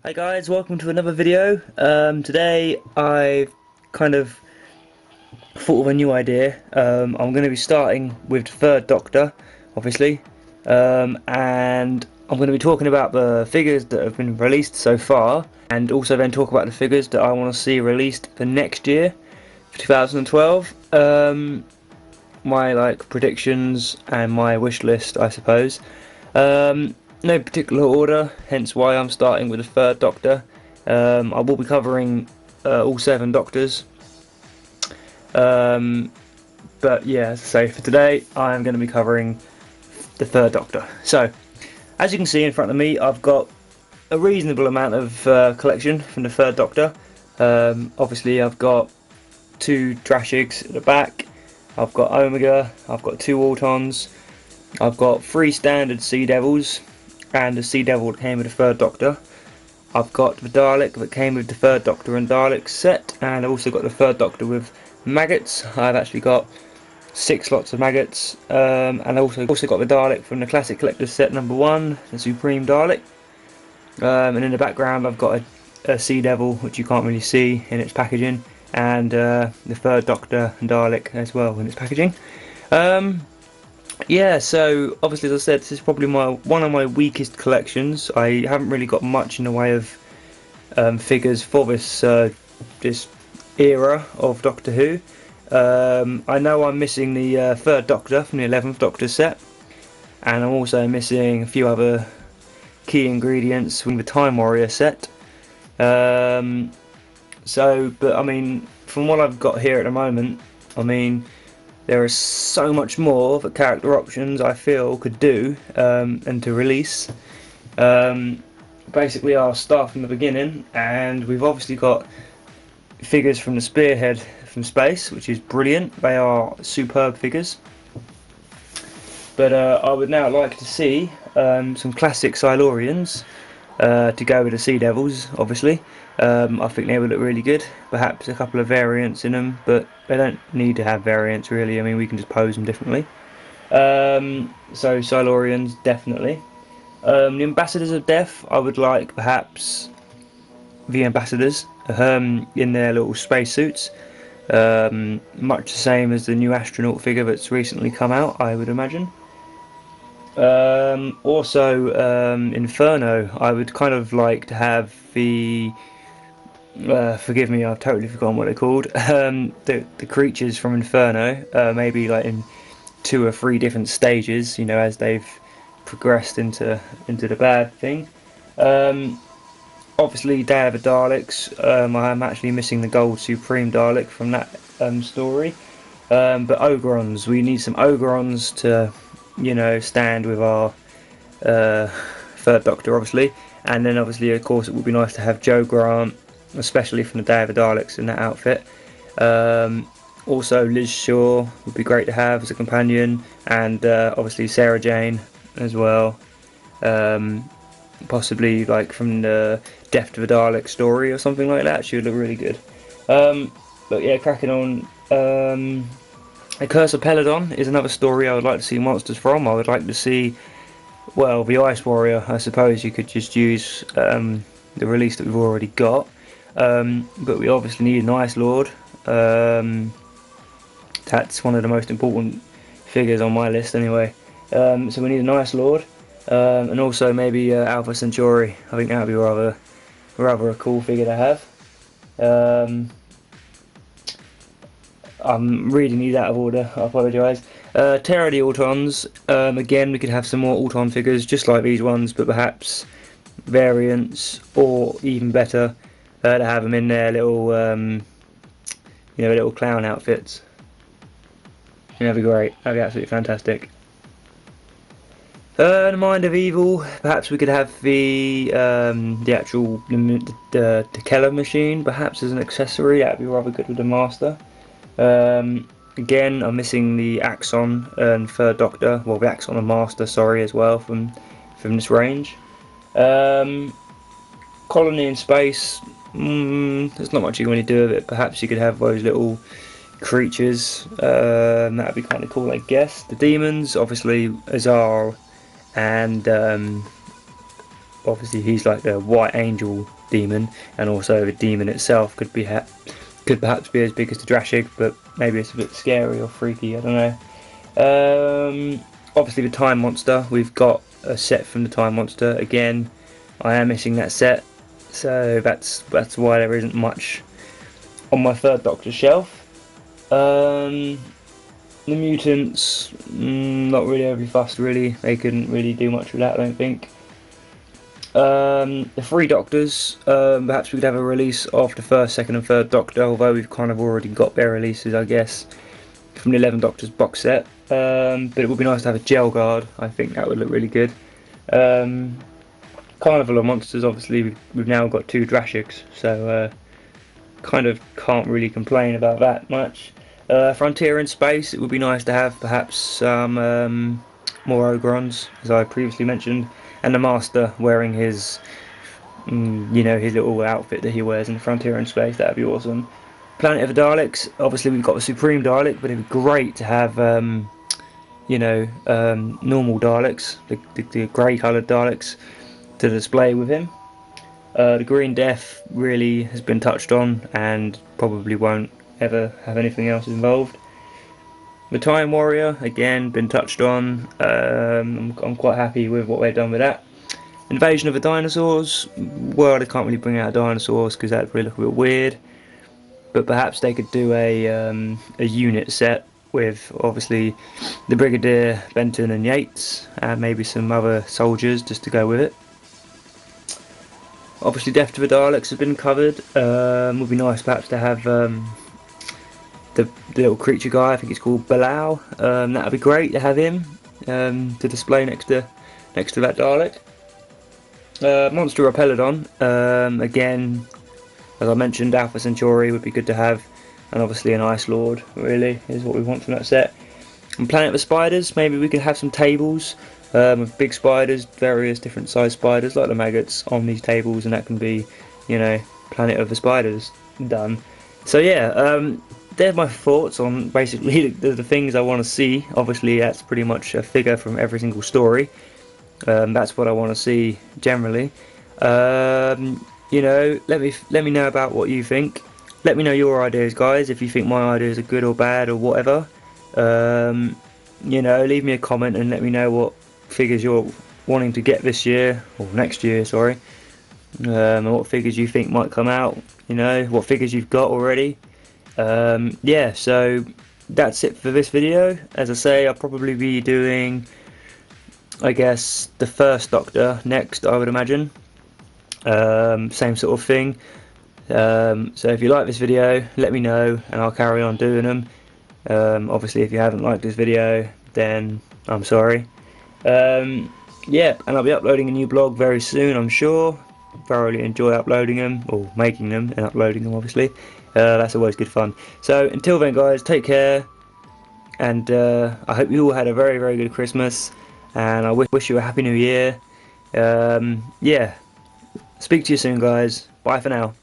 Hi guys, welcome to another video. Today I've kind of thought of a new idea. I'm going to be starting with the third Doctor, obviously, and I'm going to be talking about the figures that have been released so far, and also then talk about the figures that I want to see released for next year, for 2012. My predictions and my wish list, I suppose. No particular order, hence why I'm starting with the third Doctor. I will be covering all seven Doctors. Um, but yeah, as I say, for today, I am going to be covering the third Doctor. So, as you can see in front of me, I've got a reasonable amount of collection from the third Doctor. Obviously, I've got two Drashigs at the back. I've got Omega. I've got two Autons. I've got three standard Sea Devils, and the Sea Devil that came with the third Doctor. I've got the Dalek that came with the third Doctor and Dalek set, and I've also got the third Doctor with maggots. I've actually got 6 lots of maggots, and I also got the Dalek from the Classic Collector's set number 1, the Supreme Dalek. And in the background I've got a Sea Devil, which you can't really see in its packaging, and the third Doctor and Dalek as well in its packaging. Yeah, so obviously, as I said, this is probably one of my weakest collections. I haven't really got much in the way of figures for this era of Doctor Who. I know I'm missing the third Doctor from the 11th Doctor set, and I'm also missing a few other key ingredients from the Time Warrior set. But I mean, from what I've got here at the moment, I mean, there is so much more that character options I feel could do and to release. Basically, I'll start from the beginning, and we've obviously got figures from the Spearhead from space, which is brilliant. They are superb figures. But I would now like to see some classic Silurians to go with the Sea Devils, obviously. I think they would look really good. Perhaps a couple of variants in them, but they don't need to have variants really. I mean, we can just pose them differently. So Silurians, definitely. The Ambassadors of Death, I would like perhaps the Ambassadors in their little spacesuits. Much the same as the new astronaut figure that's recently come out, I would imagine. Inferno, I would kind of like to have the forgive me, I've totally forgotten what they're called. The creatures from Inferno, maybe like in 2 or 3 different stages, you know, as they've progressed into the bad thing. Um, Obviously, Day of the Daleks. I'm actually missing the Gold Supreme Dalek from that story. But Ogrons, we need some Ogrons to, you know, stand with our uh, third Doctor, obviously. And then, obviously, of course, it would be nice to have Jo Grant, especially from the Day of the Daleks, in that outfit. Also, Liz Shaw would be great to have as a companion, and obviously Sarah Jane as well. Possibly like from the Death to the Dalek story or something like that. She would look really good. But yeah, cracking on. The Curse of Peladon is another story I would like to see monsters from. I would like to see, well, the Ice Warrior. I suppose you could just use the release that we've already got. But we obviously need an Ice Lord. That's one of the most important figures on my list anyway. So we need an Ice Lord. And also maybe Alpha Centauri. I think that would be rather a cool figure to have. I'm reading these out of order, I apologise. Terra the Autons, again we could have some more Auton figures just like these ones, but perhaps variants, or even better, to have them in their little, little clown outfits. Yeah, that'd be great, that'd be absolutely fantastic. The Mind of Evil. Perhaps we could have the actual the Keller machine, perhaps as an accessory. That'd be rather good with the Master. Again, I'm missing the Axon and Third Doctor. Well, the Axon and Master, sorry, as well from this range. Colony in space. There's not much you can really do with it. Perhaps you could have those little creatures. That'd be kind of cool, I guess. The demons, obviously, Azar and obviously he's like the White Angel demon, and also the demon itself could perhaps be as big as the Drashig, but maybe it's a bit scary or freaky, I don't know. Obviously the Time Monster, we've got a set from the Time Monster. Again, I am missing that set, so that's why there isn't much on my third Doctor shelf. The mutants, not really overly fussed really, they couldn't really do much with that, I don't think. The three Doctors, perhaps we could have a release of the first, second and third Doctor, although we've kind of already got their releases, I guess, from the 11 Doctors box set. But it would be nice to have a Gel Guard. I think that would look really good. Carnival of Monsters, obviously we've now got 2 Drashigs, so kind of can't really complain about that much. Frontier in Space, it would be nice to have perhaps some more Ogrons, as I previously mentioned, and the Master wearing his, you know, his little outfit that he wears in Frontier in Space. That would be awesome. Planet of the Daleks, obviously we've got the Supreme Dalek, but it'd be great to have, you know, normal Daleks, the grey coloured Daleks, to display with him. The Green Death really has been touched on and probably won't ever have anything else involved. The Time Warrior, again, been touched on. I'm quite happy with what they've done with that. Invasion of the Dinosaurs, well, they can't really bring out dinosaurs because that'd really look a bit weird. But perhaps they could do a unit set with obviously the Brigadier, Benton and Yates, and maybe some other soldiers just to go with it. Obviously Death to the Daleks has been covered. Would be nice perhaps to have the little creature guy, I think it's called Balau. That would be great to have him to display next to that Dalek. Monster Repelodon, again, as I mentioned, Alpha Centauri would be good to have, and obviously an Ice Lord really is what we want from that set. And Planet of the Spiders, maybe we could have some tables with big spiders, various different size spiders like the maggots on these tables, and that can be, you know, Planet of the Spiders done. So yeah, they're my thoughts on basically the things I want to see. Obviously that's pretty much a figure from every single story. That's what I want to see generally. You know, let me know about what you think. Let me know your ideas, guys, if you think my ideas are good or bad or whatever. You know, leave me a comment and let me know what figures you're wanting to get this year, or next year, sorry. And what figures you think might come out, you know, what figures you've got already. Yeah, so that's it for this video. As I say, I'll probably be doing, I guess, the first Doctor next, I would imagine. Same sort of thing. So if you like this video, let me know and I'll carry on doing them. Obviously if you haven't liked this video, then I'm sorry. Yeah, and I'll be uploading a new blog very soon, I'm sure. Thoroughly enjoy uploading them, or making them and uploading them obviously. That's always good fun. So until then guys, take care, and I hope you all had a very, very good Christmas, and I wish you a happy new year. Yeah, speak to you soon guys, bye for now.